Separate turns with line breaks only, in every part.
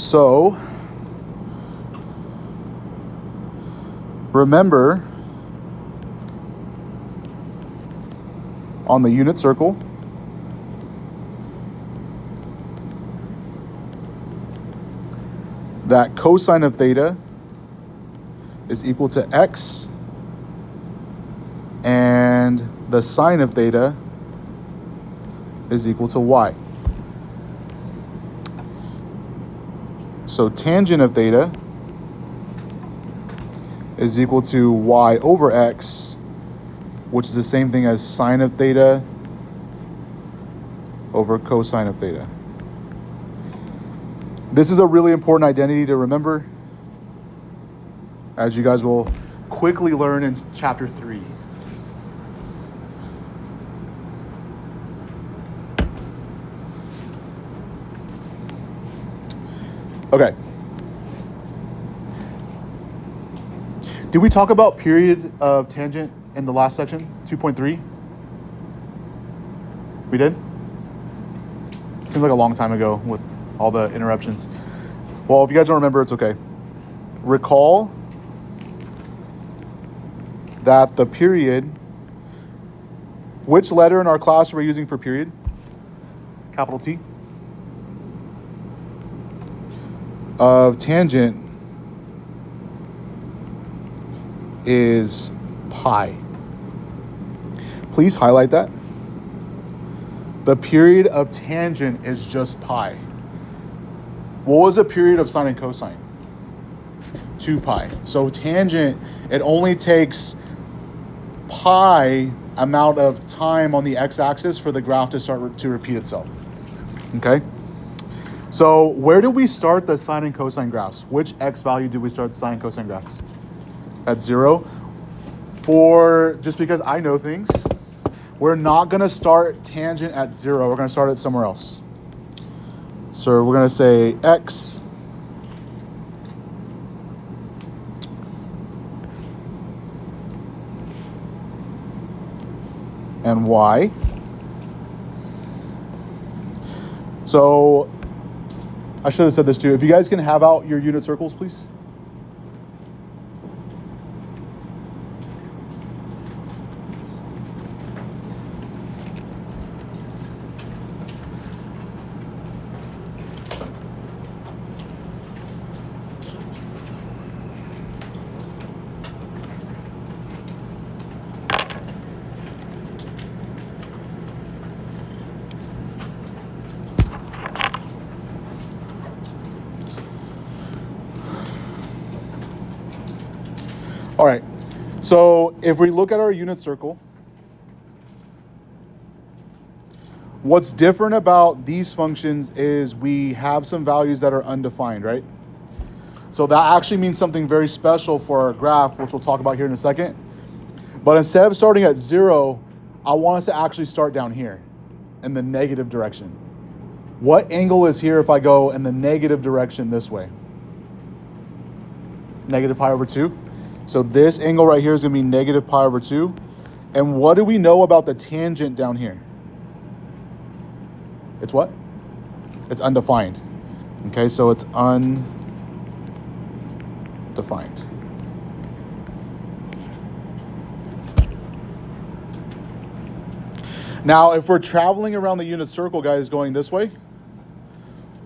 So remember, on the unit circle, that cosine of theta is equal to x, and the sine of theta is equal to y. So tangent of theta is equal to y over x, which is the same thing as sine of theta over cosine of theta. This is a really important identity to remember, as you guys will quickly learn in chapter 3. Okay. Did we talk about period of tangent in the last section, 2.3? We did? Seems like a long time ago with all the interruptions. Well, if you guys don't remember, it's okay. Recall that the period, which letter in our class are we using for period? Capital T. Of tangent is pi. Please highlight that. The period of tangent is just pi. What was the period of sine and cosine? 2 pi. So tangent, it only takes pi amount of time on the x-axis for the graph to start to repeat itself. Okay? So where do we start the sine and cosine graphs? Which x value do we start sine and cosine graphs? At 0. Just because I know things, we're not going to start tangent at 0. We're going to start it somewhere else. So we're going to say x and y. So I should have said this too. If you guys can have out your unit circles, please. All right, so if we look at our unit circle, what's different about these functions is we have some values that are undefined, right? So that actually means something very special for our graph, which we'll talk about here in a second. But instead of starting at 0, I want us to actually start down here in the negative direction. What angle is here if I go in the negative direction this way? Negative pi over 2. So this angle right here is going to be negative pi over 2. And what do we know about the tangent down here? It's what? It's undefined. Okay, so it's undefined. Now, if we're traveling around the unit circle, guys, going this way,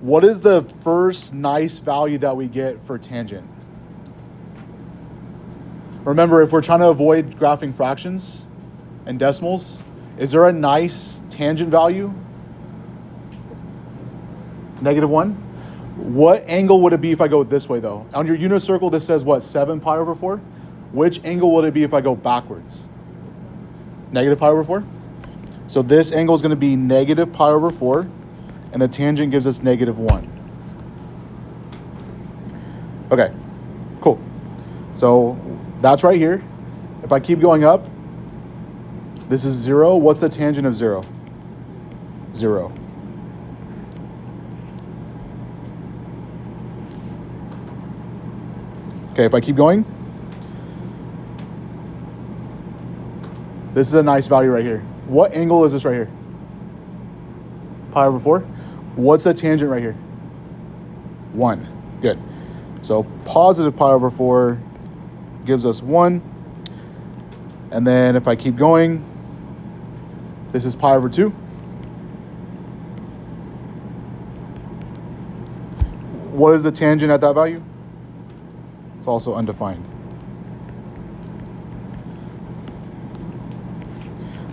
what is the first nice value that we get for tangent? Remember, if we're trying to avoid graphing fractions and decimals, is there a nice tangent value? -1? What angle would it be if I go this way, though? On your unit circle, this says what, 7 pi over 4? Which angle would it be if I go backwards? Negative pi over 4? So this angle is going to be negative pi over 4, and the tangent gives us -1. Okay, cool. So that's right here. If I keep going up, this is 0. What's the tangent of 0? 0. Okay, if I keep going, this is a nice value right here. What angle is this right here? Pi over 4. What's the tangent right here? 1. Good. So positive pi over 4 gives us 1. And then if I keep going, this is pi over 2. What is the tangent at that value? It's also undefined.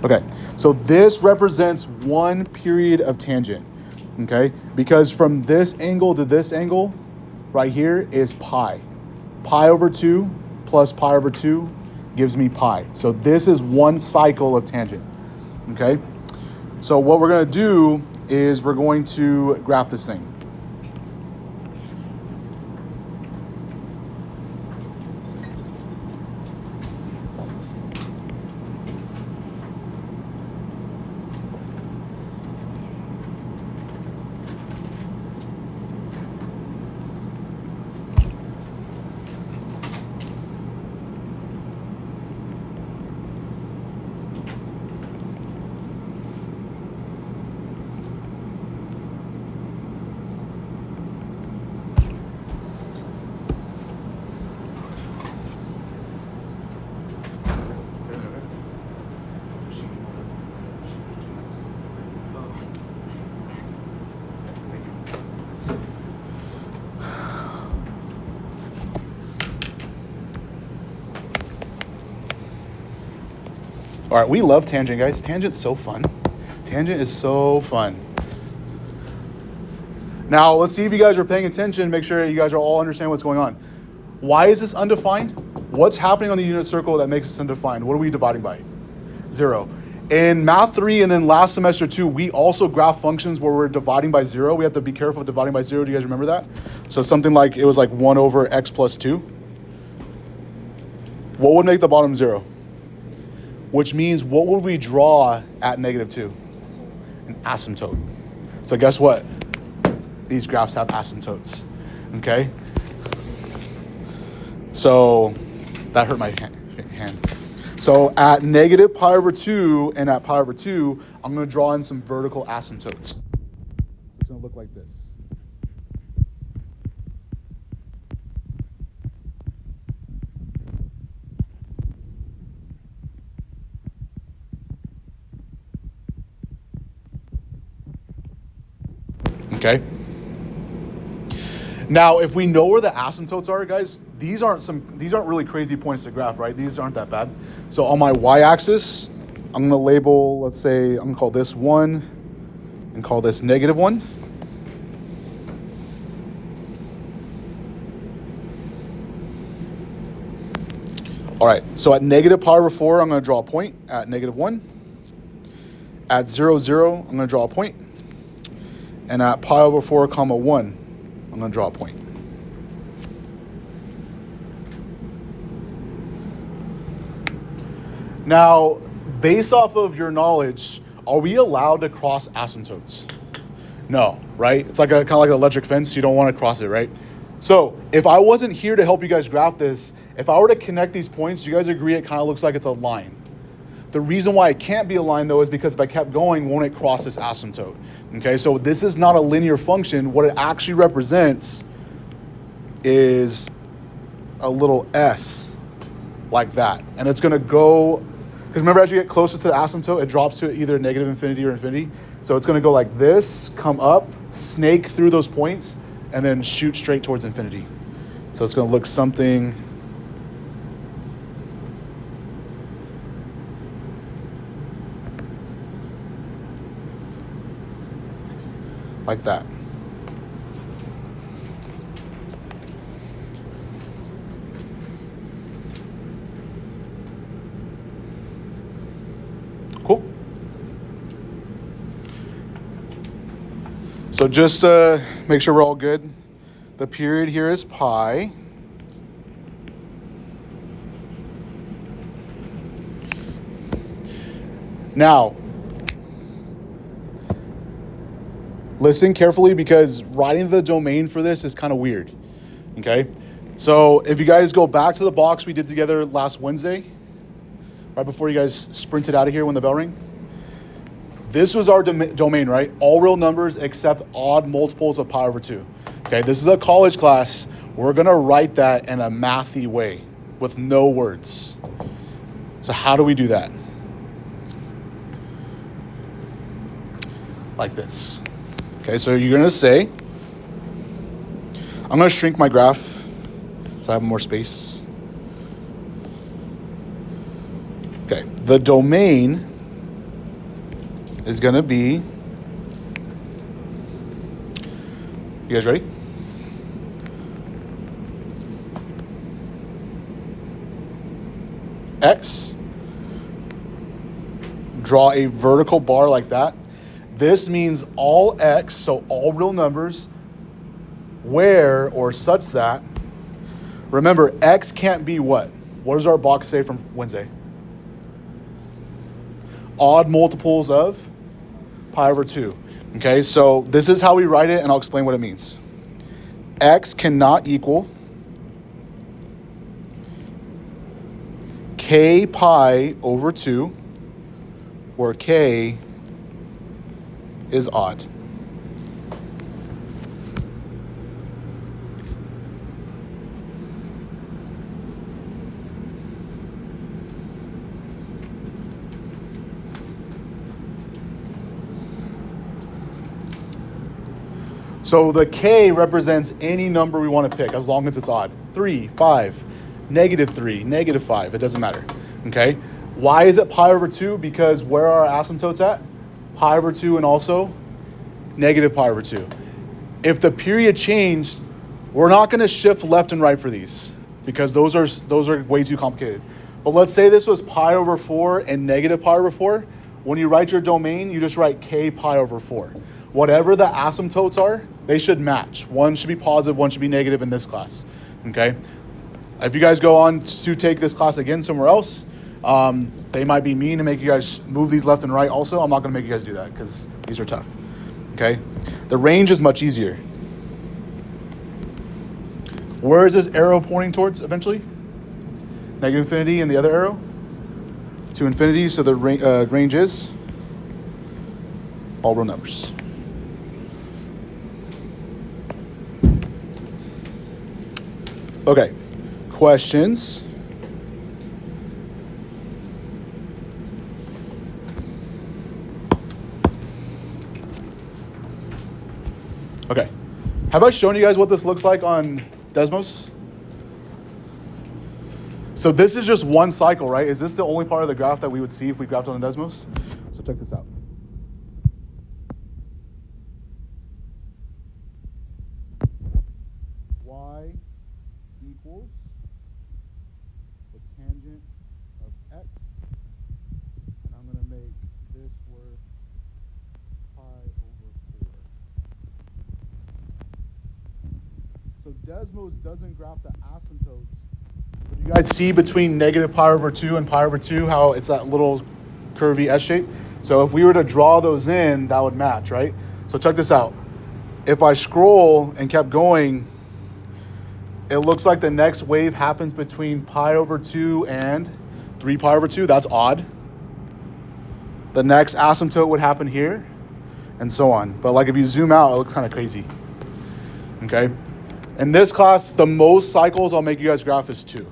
Okay, so this represents one period of tangent, okay? Because from this angle to this angle, right here is pi. Pi over 2 plus pi over 2 gives me pi. So this is one cycle of tangent, okay? So what we're gonna do is we're going to graph this thing. All right, we love tangent, guys. Tangent's so fun. Tangent is so fun. Now, let's see if you guys are paying attention. Make sure you guys are all understand what's going on. Why is this undefined? What's happening on the unit circle that makes this undefined? What are we dividing by? 0. In Math 3 and then last semester too, we also graph functions where we're dividing by 0. We have to be careful of dividing by 0. Do you guys remember that? So something like, it was like 1 over x plus 2. What would make the bottom 0? Which means what would we draw at -2? An asymptote. So guess what? These graphs have asymptotes, okay? So that hurt my hand. So at negative pi over 2 and at pi over 2, I'm gonna draw in some vertical asymptotes. It's gonna look like this. Okay. Now, if we know where the asymptotes are, guys, these aren't really crazy points to graph, right? These aren't that bad. So on my y-axis, I'm gonna label, let's say, I'm gonna call this 1 and call this -1. All right, so at negative pi over 4, I'm gonna draw a point at -1. At 0, 0, I'm gonna draw a point. And at pi over 4, comma 1, I'm gonna draw a point. Now, based off of your knowledge, are we allowed to cross asymptotes? No, right? It's like kind of like an electric fence. You don't want to cross it, right? So if I wasn't here to help you guys graph this, if I were to connect these points, do you guys agree it kind of looks like it's a line? The reason why it can't be a line, though, is because if I kept going, won't it cross this asymptote? Okay, so this is not a linear function. What it actually represents is a little s like that. And it's going to go, because remember, as you get closer to the asymptote, it drops to either negative infinity or infinity. So it's going to go like this, come up, snake through those points, and then shoot straight towards infinity. So it's going to look something like that. Cool. So just make sure we're all good. The period here is pi. Now, listen carefully because writing the domain for this is kind of weird, okay? So if you guys go back to the box we did together last Wednesday, right before you guys sprinted out of here when the bell rang, this was our domain, right? All real numbers except odd multiples of pi over 2. Okay, this is a college class. We're gonna write that in a mathy way with no words. So how do we do that? Like this. Okay, so you're gonna say, I'm gonna shrink my graph so I have more space. Okay, the domain is gonna be, you guys ready? X, draw a vertical bar like that. This means all X, so all real numbers, where or such that, remember, X can't be what? What does our box say from Wednesday? Odd multiples of pi over 2. Okay, so this is how we write it, and I'll explain what it means. X cannot equal k pi over 2, where k is odd. So the k represents any number we want to pick as long as it's odd. 3, 5, -3, -5, it doesn't matter, okay? Why is it pi over 2? Because where are our asymptotes at? Pi over 2 and also negative pi over 2. If the period changed, we're not going to shift left and right for these because those are way too complicated. But let's say this was pi over 4 and negative pi over 4. When you write your domain, you just write k pi over 4. Whatever the asymptotes are, they should match. One should be positive, one should be negative in this class, okay? If you guys go on to take this class again somewhere else, they might be mean to make you guys move these left and right also. I'm not gonna make you guys do that because these are tough, okay? The range is much easier. Where is this arrow pointing towards eventually? Negative infinity and the other arrow? To infinity, so the range is all real numbers. Okay, questions? Okay, have I shown you guys what this looks like on Desmos? So this is just one cycle, right? Is this the only part of the graph that we would see if we graphed on Desmos? So check this out. Y equals the tangent of x, and I'm going to make this worth pi over 4. So Desmos doesn't graph the asymptotes. But you guys see between negative pi over 2 and pi over 2 how it's that little curvy S shape? So if we were to draw those in, that would match, right? So check this out. If I scroll and kept going, it looks like the next wave happens between pi over 2 and 3 pi over 2. That's odd. The next asymptote would happen here, and so on. But like if you zoom out, it looks kind of crazy. Okay? In this class, the most cycles I'll make you guys graph is 2.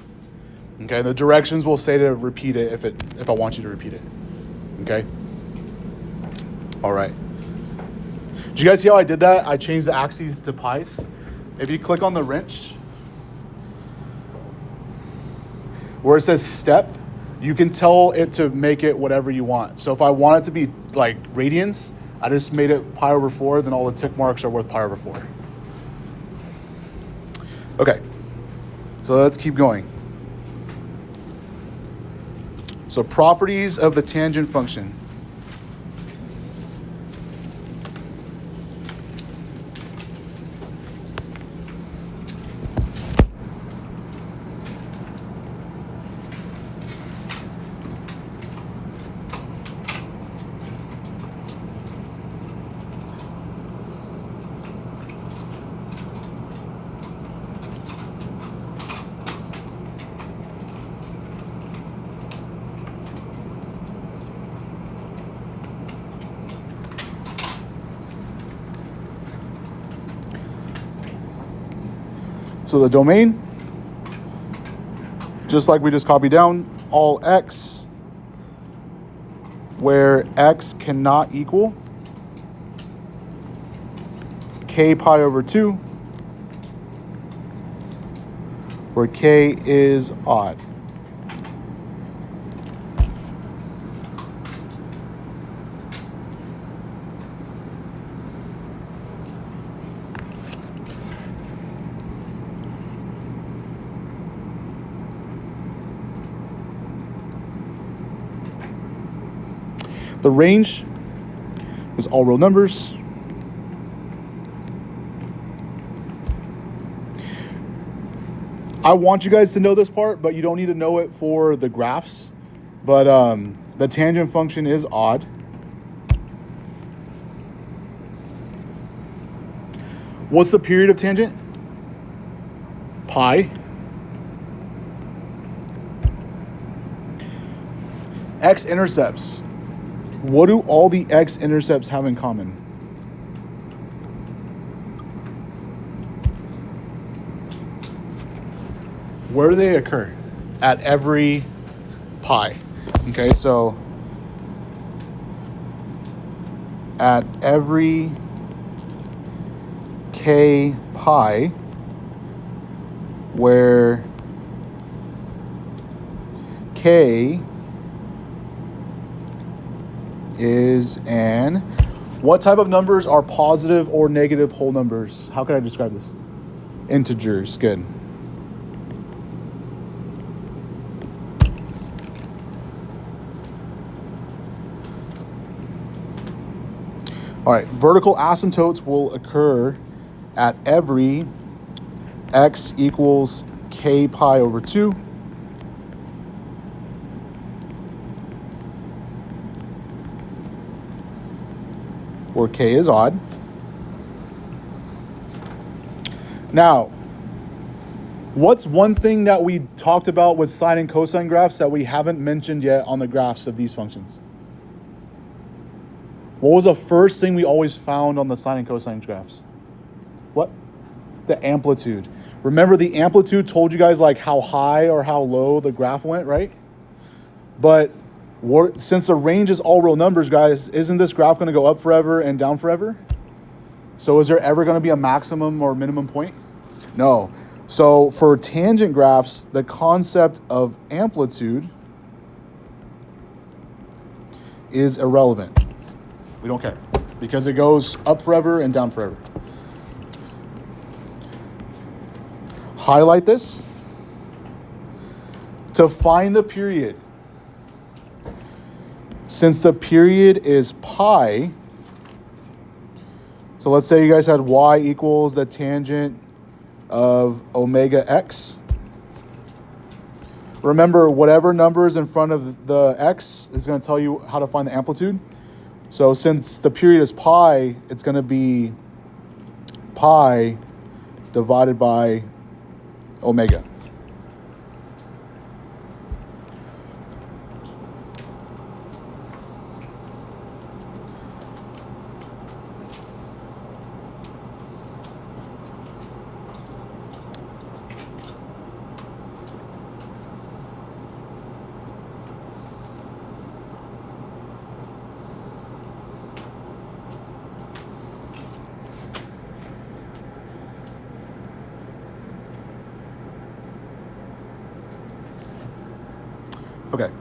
Okay? The directions will say to repeat it if I want you to repeat it. Okay? All right. Did you guys see how I did that? I changed the axes to pi's. If you click on the wrench, where it says step, you can tell it to make it whatever you want. So if I want it to be like radians, I just made it pi over 4, then all the tick marks are worth pi over 4. Okay, so let's keep going. So properties of the tangent function. So the domain, just like we just copied down, all x where x cannot equal k pi over 2, where k is odd. The range is all real numbers. I want you guys to know this part, but you don't need to know it for the graphs. But the tangent function is odd. What's the period of tangent? Pi. X-intercepts. What do all the x-intercepts have in common? Where do they occur? At every pi. Okay, so at every k pi, where k is an, what type of numbers are positive or negative whole numbers? How can I describe this? Integers, good. All right, vertical asymptotes will occur at every x equals k pi over 2, where k is odd. Now, what's one thing that we talked about with sine and cosine graphs that we haven't mentioned yet on the graphs of these functions? What was the first thing we always found on the sine and cosine graphs? What? The amplitude. Remember, the amplitude told you guys like how high or how low the graph went, right? But since the range is all real numbers, guys, isn't this graph going to go up forever and down forever? So is there ever going to be a maximum or minimum point? No. So for tangent graphs, the concept of amplitude is irrelevant. We don't care because it goes up forever and down forever. Highlight this. To find the period, since the period is pi, so let's say you guys had y equals the tangent of omega x. Remember, whatever number is in front of the x is going to tell you how to find the amplitude. So since the period is pi, it's going to be pi divided by omega. Okay.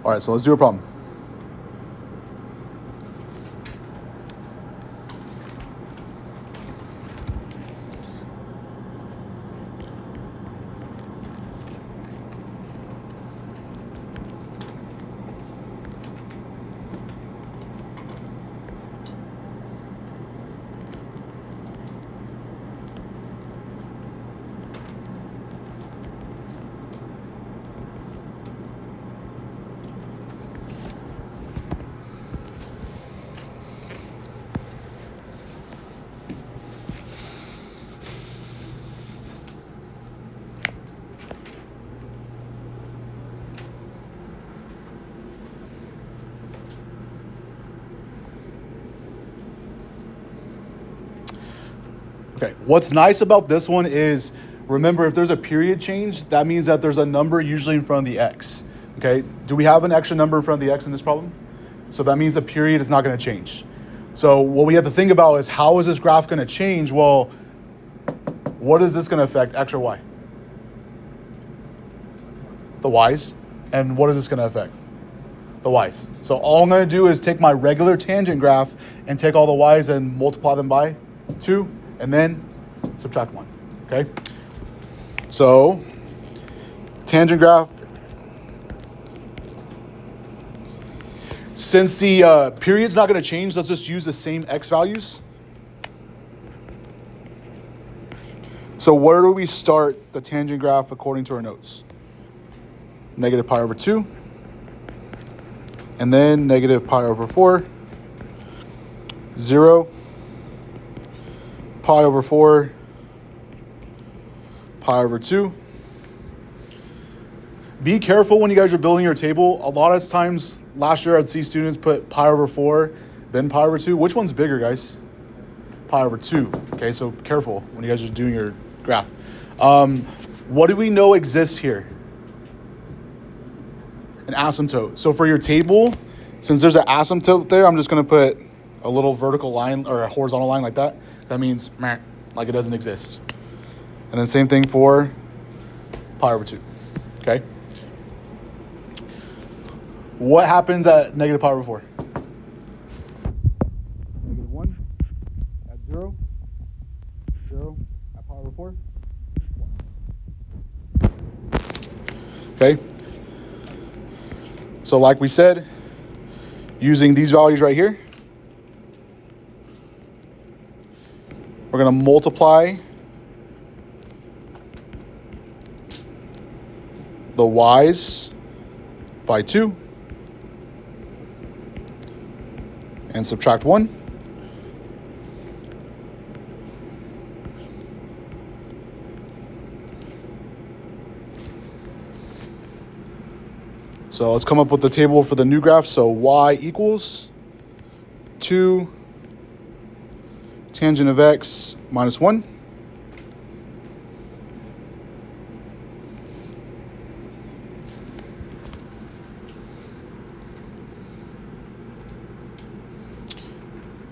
All right, so let's do a problem. Okay, what's nice about this one is, remember, if there's a period change, that means that there's a number usually in front of the x. Okay, do we have an extra number in front of the x in this problem? So that means the period is not going to change. So what we have to think about is, how is this graph going to change? Well, what is this going to affect, x or y? The y's. And what is this going to affect? The y's. So all I'm going to do is take my regular tangent graph and take all the y's and multiply them by 2 and then subtract 1. Okay? So tangent graph. Since the period's not going to change, let's just use the same x values. So where do we start the tangent graph according to our notes? Negative pi over 2. And then negative pi over 4. 0. Pi over 4. Pi over 2. Be careful when you guys are building your table. A lot of times, last year I'd see students put pi over 4, then pi over 2. Which one's bigger, guys? Pi over 2. Okay, so careful when you guys are doing your graph. What do we know exists here? An asymptote. So for your table, since there's an asymptote there, I'm just going to put a little vertical line or a horizontal line like that. That means like it doesn't exist. And then same thing for pi over 2. Okay? What happens at negative pi over 4? Negative 1 at 0. 0 at pi over 4. 1. Okay? So like we said, using these values right here, we're going to multiply the y's by 2 and subtract 1. So let's come up with the table for the new graph. So y equals 2 tangent of x minus 1.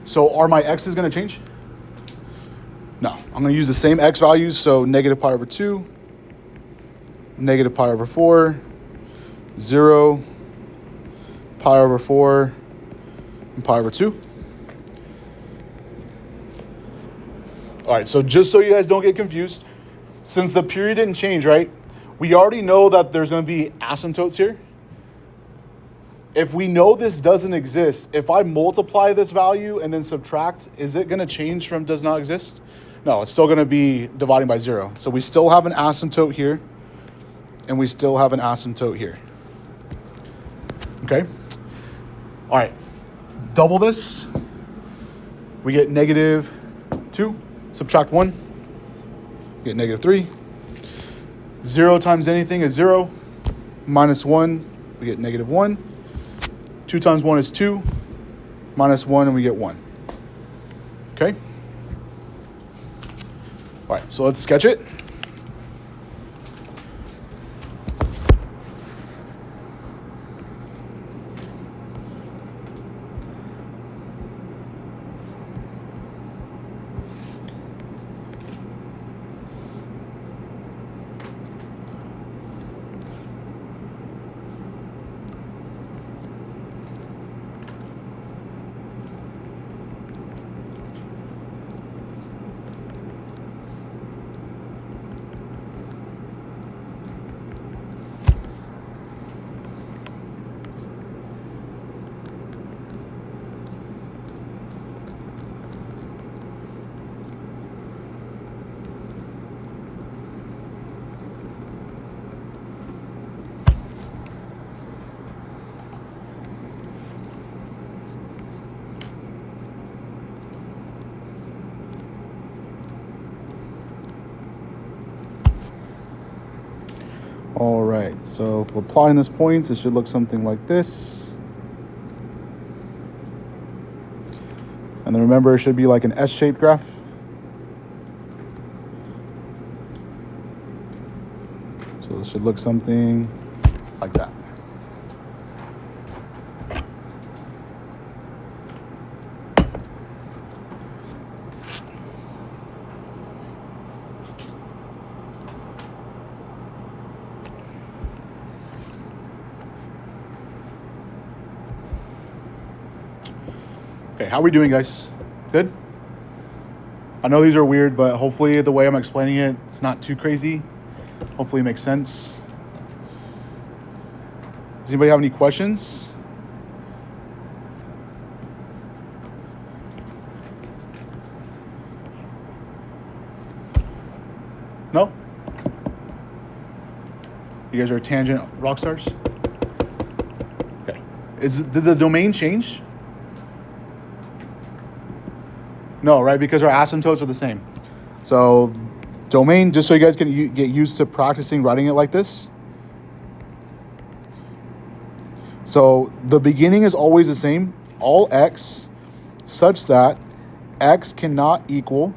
So are my x's going to change? No, I'm going to use the same x values. So negative pi over 2, negative pi over 4, 0, pi over 4, and pi over 2. All right, so just so you guys don't get confused, since the period didn't change, right? We already know that there's going to be asymptotes here. If we know this doesn't exist, if I multiply this value and then subtract, is it going to change from does not exist? No, it's still going to be dividing by 0. So we still have an asymptote here, and we still have an asymptote here. Okay? All right. Double this. We get negative 2. Subtract 1. We get negative 3. 0 times anything is 0. Minus 1, we get negative 1. 2 times 1 is 2. Minus 1, and we get 1. Okay? All right, so let's sketch it. All right, so if we're plotting this points, it should look something like this. And then remember, it should be like an S-shaped graph. should look something like that. Okay, how are we doing, guys? Good? I know these are weird, but hopefully the way I'm explaining it, it's not too crazy. Hopefully it makes sense. Does anybody have any questions? No? You guys are tangent rock stars? Okay. Did the domain change? No, right? Because our asymptotes are the same. So domain, just so you guys can get used to practicing writing it like this. So the beginning is always the same. All x such that x cannot equal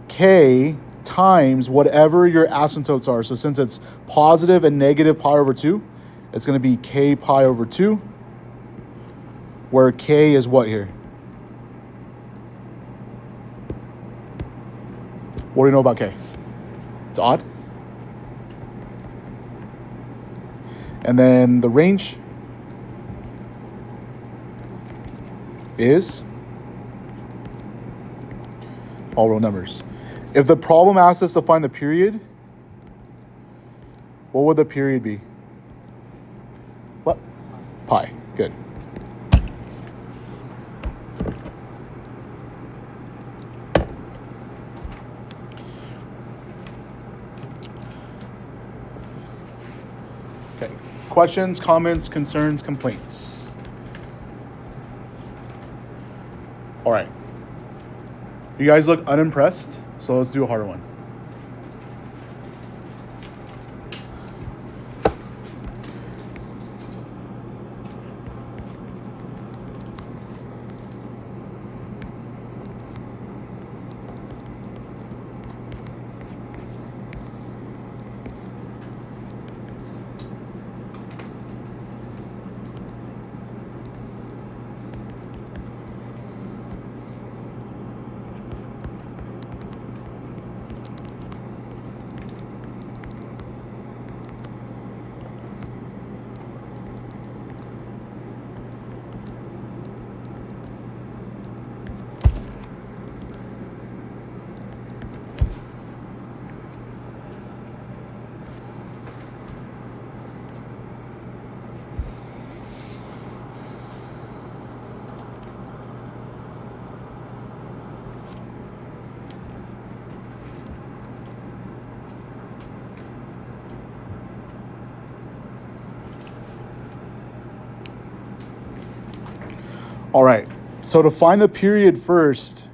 k times whatever your asymptotes are. So since it's positive and negative pi over 2, it's going to be k pi over 2, where k is what here? What do you know about k? It's odd. And then the range is all real numbers. If the problem asks us to find the period, what would the period be? What? Pi. Good. Okay. Questions, comments, concerns, complaints? All right. You guys look unimpressed, so let's do a harder one. All right, so to find the period first,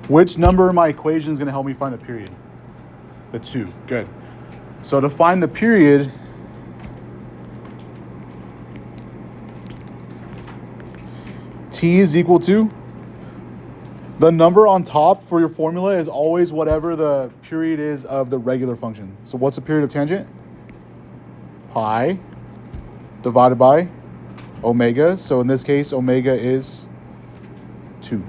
which number in my equation is going to help me find the period? The 2, good. So to find the period, t is equal to, the number on top for your formula is always whatever the period is of the regular function. So what's the period of tangent? Pi divided by omega. So in this case, omega is 2.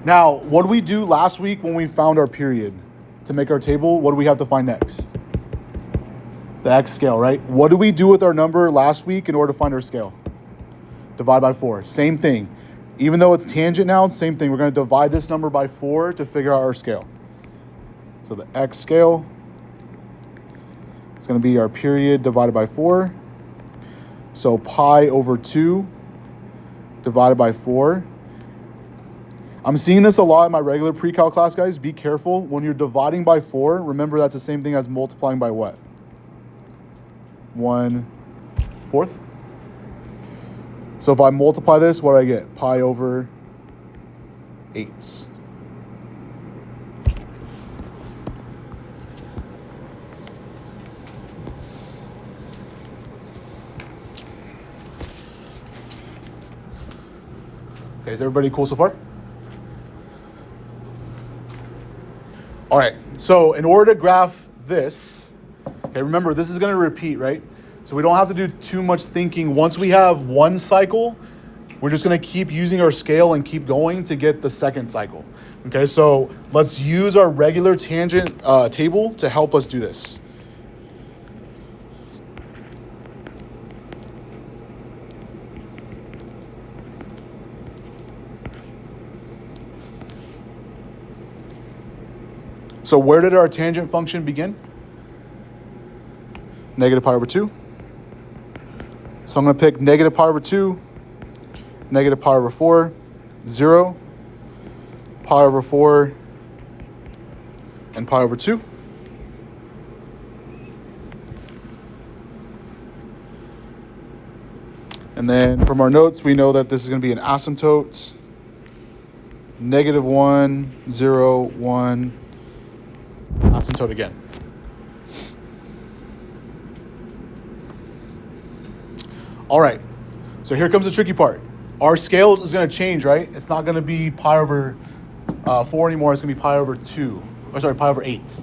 Now, what did we do last week when we found our period? To make our table, what do we have to find next? The x scale, right? What did we do with our number last week in order to find our scale? Divide by 4. Same thing. Even though it's tangent now, same thing. We're going to divide this number by 4 to figure out our scale. So the x scale is going to be our period divided by 4. So pi over 2 divided by 4. I'm seeing this a lot in my regular pre-cal class, guys. Be careful. When you're dividing by 4, remember that's the same thing as multiplying by what? 1/4. So if I multiply this, what do I get? Pi over 8. Okay, is everybody cool so far? All right, so in order to graph this, okay, remember this is gonna repeat, right? So we don't have to do too much thinking. Once we have one cycle, we're just gonna keep using our scale and keep going to get the second cycle. Okay, so let's use our regular tangent table to help us do this. So where did our tangent function begin? Negative pi over 2. So I'm going to pick negative pi over 2, negative pi over 4, 0, pi over 4, and pi over 2. And then from our notes, we know that this is going to be an asymptote. Negative 1, 0, 1, asymptote again. All right, so here comes the tricky part. Our scale is going to change, right? It's not going to be pi over 4 anymore. It's going to be pi over 2. Or sorry, pi over 8.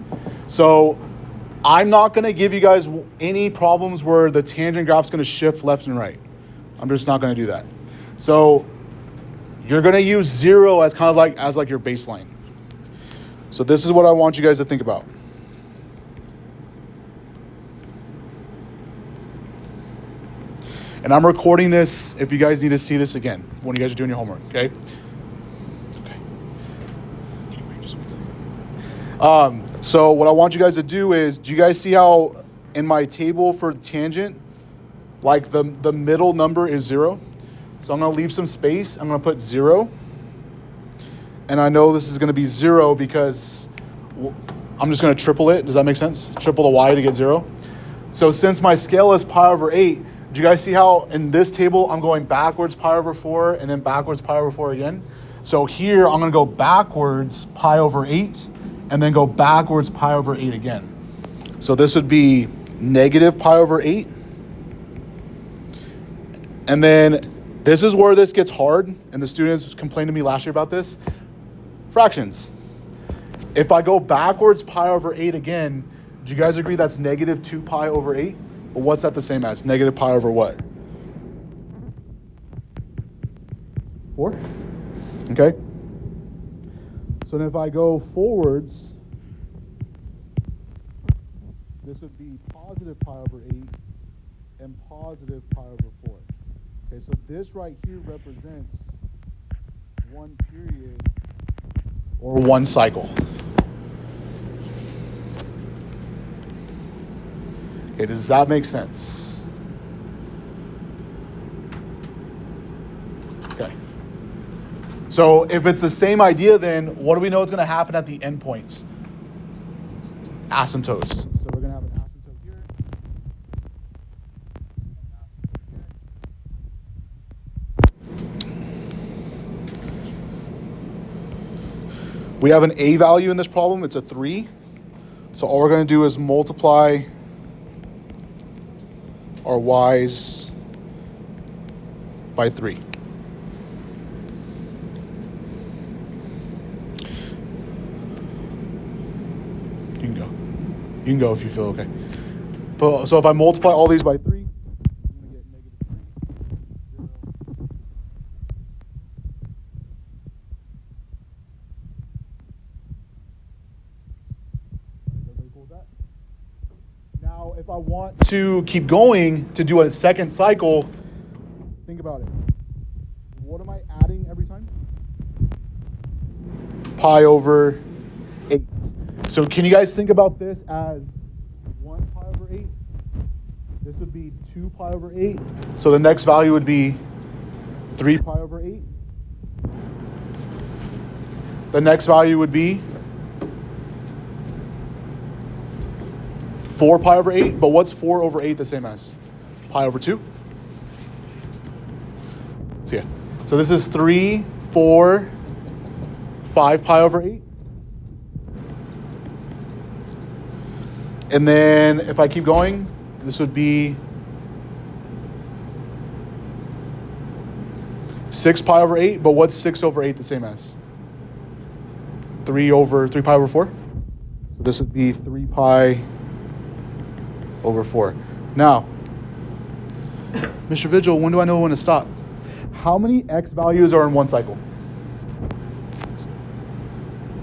So I'm not going to give you guys any problems where the tangent graph is going to shift left and right. I'm just not going to do that. So you're going to use 0 as kind of like your baseline. So this is what I want you guys to think about. And I'm recording this if you guys need to see this again when you guys are doing your homework, okay? Okay. So what I want you guys to do is, do you guys see how in my table for tangent, like the middle number is 0? So I'm going to leave some space. I'm going to put 0. And I know this is going to be 0 because I'm just going to triple it. Does that make sense? Triple the y to get 0. So since my scale is pi over 8, do you guys see how in this table I'm going backwards pi over 4 and then backwards pi over 4 again? So here I'm going to go backwards pi over 8 and then go backwards pi over 8 again. So this would be negative pi over 8. And then this is where this gets hard, and the students complained to me last year about this. Fractions. If I go backwards pi over 8 again, do you guys agree that's negative 2 pi over 8? But what's that the same as? Negative pi over what? 4? Okay. So then if I go forwards, this would be positive pi over 8 and positive pi over 4. Okay, so this right here represents one period or one cycle. Okay, does that make sense? Okay. So if it's the same idea, then what do we know is going to happen at the endpoints? Asymptotes. So we're going to have an asymptote here. We have an A value in this problem. It's a 3. So all we're going to do is multiply our y's by 3. You can go. You can go if you feel okay. So if I multiply all these by 3, I'm going to get negative 3, 0. Everybody cool with that? Now, if I want to keep going to do a second cycle, think about it. What am I adding every time? Pi over 8. So can you guys think about this as 1 pi over 8? This would be 2 pi over 8. So the next value would be 3 pi over 8. The next value would be 4 pi over 8. But what's 4 over 8 the same as? Pi over 2. So yeah. So this is 3, 4, 5 pi over 8. And then if I keep going, this would be 6 pi over 8, but what's 6 over 8 the same as? 3 pi over 4? So this would be 3 pi over 4. Now, Mr. Vigil, when do I know when to stop? How many x values are in one cycle?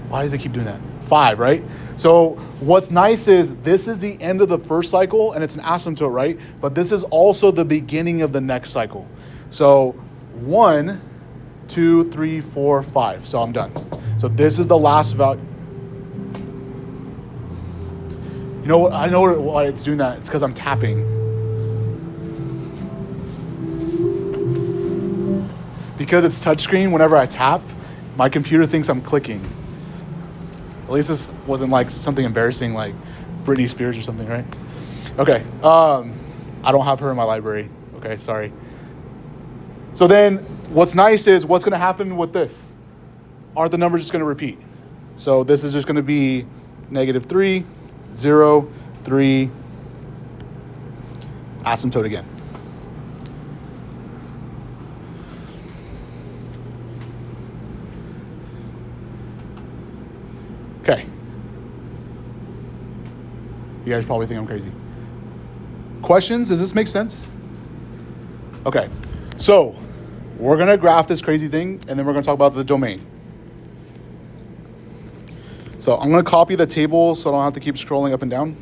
Why does it keep doing that? 5, right? So what's nice is this is the end of the first cycle and it's an asymptote, right? But this is also the beginning of the next cycle. So 1, 2, 3, 4, 5. So I'm done. So this is the last value. You know what? I know why it's doing that. It's because I'm tapping. Because it's touchscreen, whenever I tap, my computer thinks I'm clicking. At least this wasn't like something embarrassing like Britney Spears or something, right? Okay. I don't have her in my library. Okay, sorry. So then what's nice is what's going to happen with this? Aren't the numbers just going to repeat? So this is just going to be -3, 0, 3, asymptote again. Okay. You guys probably think I'm crazy. Questions? Does this make sense? Okay. So we're going to graph this crazy thing, and then we're going to talk about the domain. So I'm going to copy the table so I don't have to keep scrolling up and down.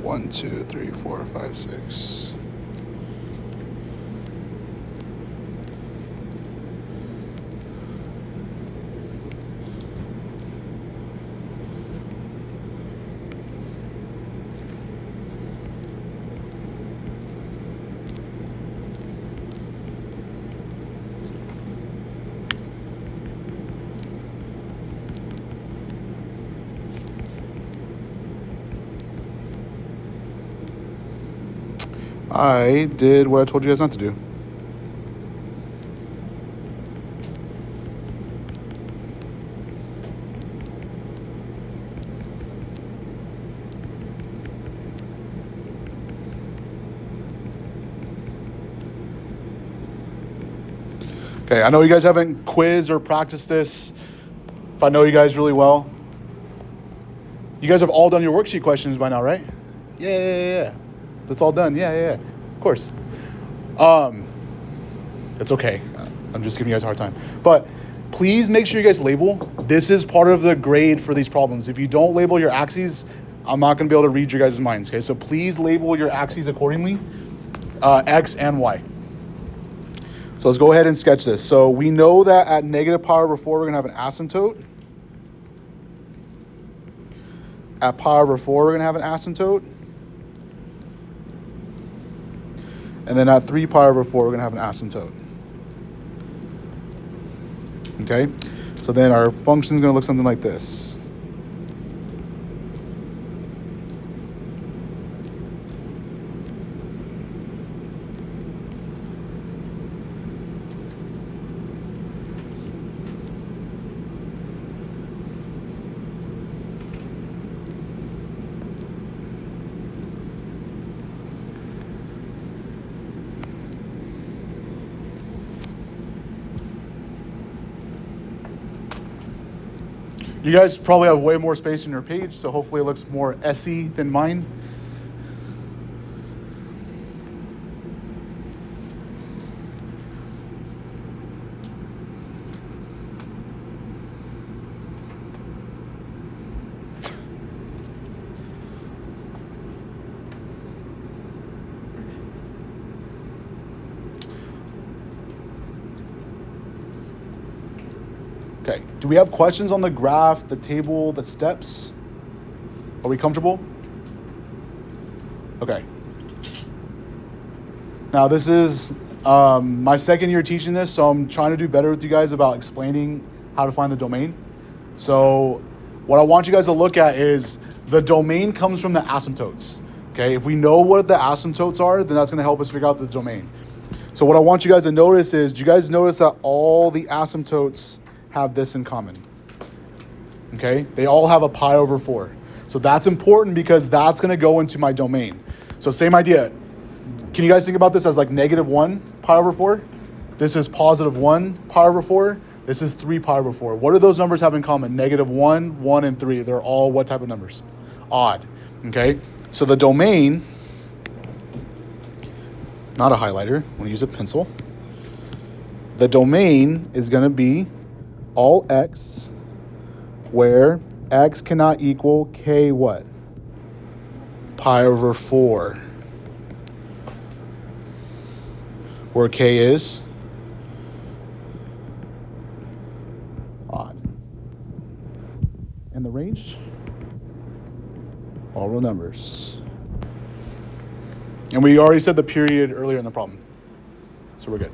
One, two, three, four, five, six. I did what I told you guys not to do. Okay, I know you guys haven't quizzed or practiced this. If I know you guys really well. You guys have all done your worksheet questions by now, right? Yeah. That's all done. Yeah. Of course. It's okay. I'm just giving you guys a hard time. But please make sure you guys label. This is part of the grade for these problems. If you don't label your axes, I'm not going to be able to read your guys' minds. Okay, so please label your axes accordingly, X and Y. So let's go ahead and sketch this. So we know that at negative pi over 4, we're going to have an asymptote. At pi over 4, we're going to have an asymptote. And then at 3 pi over 4, we're going to have an asymptote. Okay? So then our function is going to look something like this. You guys probably have way more space on your page, so hopefully it looks more SE than mine. Okay, do we have questions on the graph, the table, the steps? Are we comfortable? Okay. Now this is my second year teaching this, so I'm trying to do better with you guys about explaining how to find the domain. So what I want you guys to look at is the domain comes from the asymptotes. Okay, if we know what the asymptotes are, then that's going to help us figure out the domain. So what I want you guys to notice is, do you guys notice that all the asymptotes have this in common? Okay, they all have a pi over 4. So that's important because that's going to go into my domain. So same idea. Can you guys think about this as like -1 pi over 4? This is +1 pi over 4. This is 3 pi over 4. What do those numbers have in common? -1, 1, and 3. They're all what type of numbers? Odd. Okay, so the domain, not a highlighter, I'm going to use a pencil. The domain is going to be all x where x cannot equal k what? Pi over 4. Where k is odd. And the range? All real numbers. And we already said the period earlier in the problem. So we're good.